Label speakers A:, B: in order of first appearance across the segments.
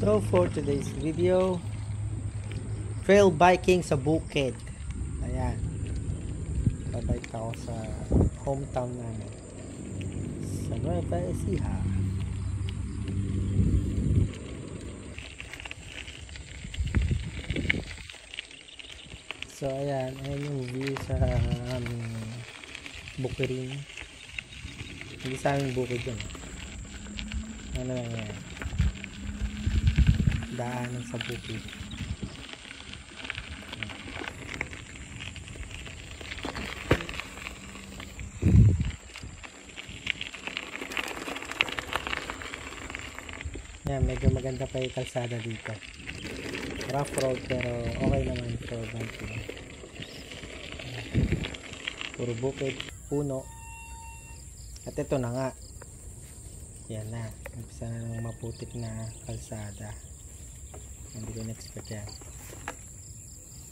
A: So for today's video, trail biking sa bukid. Ayan. Babike ako sa hometown namin, sa Nueva Ecija. So ayan yung view sa aming bukirin. Hindi sa aming bukid yun. Ano lang yan, daanan sa bukid. Yan, medyo maganda pa yung kalsada dito. Rough road pero okay naman for biking. Puro bukid, puno. At ito na nga, yan na, umpisa na ng maputik na kalsada. Hindi ko na-expect yan,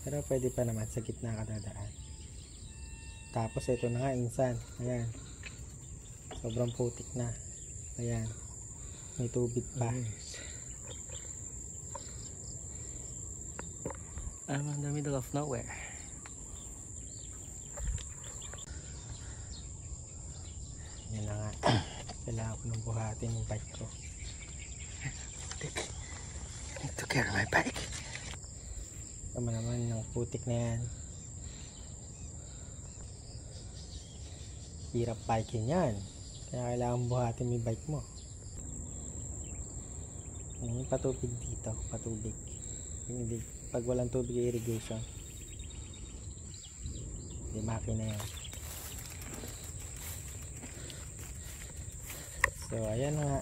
A: pero pwede pa naman, sa gitna ka dadaan. Tapos ito na nga, insan, ayan, sobrang putik na. Ayan, may tubig pa. I'm in the middle of nowhere. Yan na nga. Kailangan ko nang buhatin yung bike ko. I need to carry my bike. Tama naman yung putik na yan. Hirap biking yan. Kaya kailangan buhatin yung bike mo. Yung patubig dito. Patubig. Hindi. Pag walang tubig, irrigation. Hindi makina yan. So ayan nga,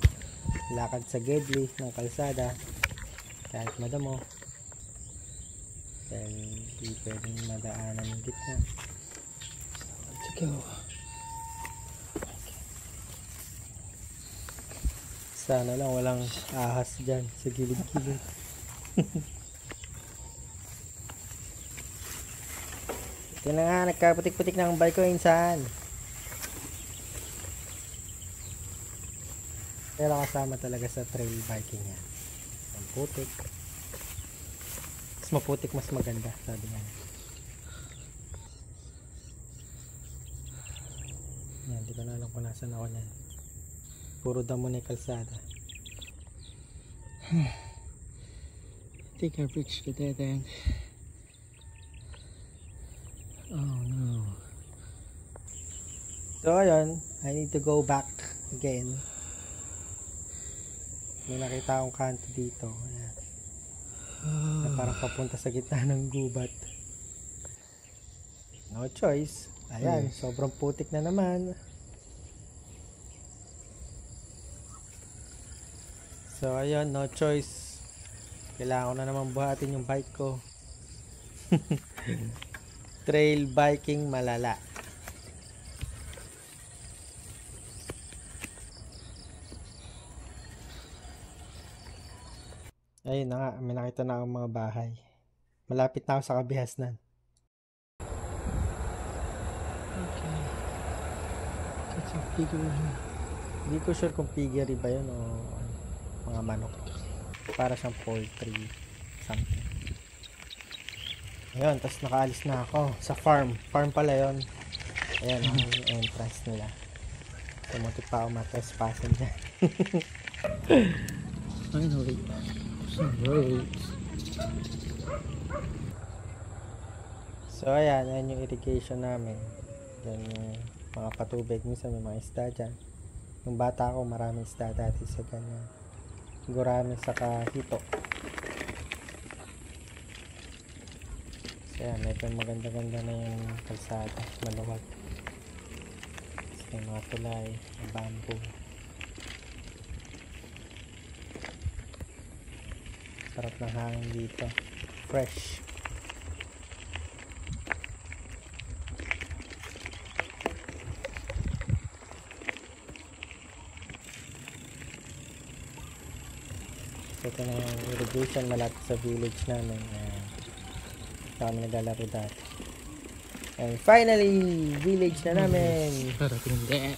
A: lakad sa gidli ng kalsada kahit madamo, dahil di pwedeng madaanan ng gitna. So let's go. Sana lang walang ahas dyan sa gilid-gilid. Ito na nga, nagkaputik-putik ng bike ko, insan. Pero kasama talaga sa trail biking yan. Ang putik. Mas maputik, mas maganda, sabi nga. Yan, di ko na alam kung nasan ako yan. Puro damo na yung kalsada. I think I've reached the dead end. Oh no. So ayun, I need to go back again. May nakita akong kanto dito. Ayan. Na parang papunta sa gitna ng gubat. No choice. Ayan, sobrang putik na naman. So ayun, no choice. Kailangan ko na naman buhatin yung bike ko. Trail biking malala. Ayun na nga, may nakita na akong mga bahay. Malapit na ako sa Kabihasnan. Okay. That's a piggery. Hindi ko sure kung piggery ba yun o mga manok. Para siyang poultry something. Ayun, tapos nakaalis na ako sa farm. Farm pala yun. Ayan ang entrance nila. So muntik pa ako matrespasan dyan. Finally. Roads. So ayan yung irrigation namin. Yan yung mga patubig. Minsan may mga isda dyan. Yung bata ko maraming isda dati sa ganyan. Gurami sa kahito. So ayan, medyo maganda-ganda na yung kalsada. Maluwag. So, yung mga tulay, bamboo. Sarap ng hangin dito. Fresh. So ito na yung irrigation malapit sa village namin. Kami naglalaro dati. And finally, village na namin.
B: Parating din.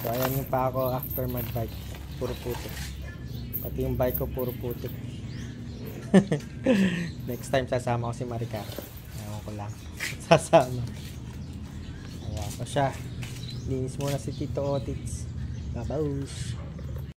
A: So ayan yung pa ako after mag-bike. puro putik. Pati yung bike ko puro putik. Next time sasama ko si Maricar. Ewan ko lang. Sasama. Ayan ko siya. Linis muna si Tito Otits. Babaus.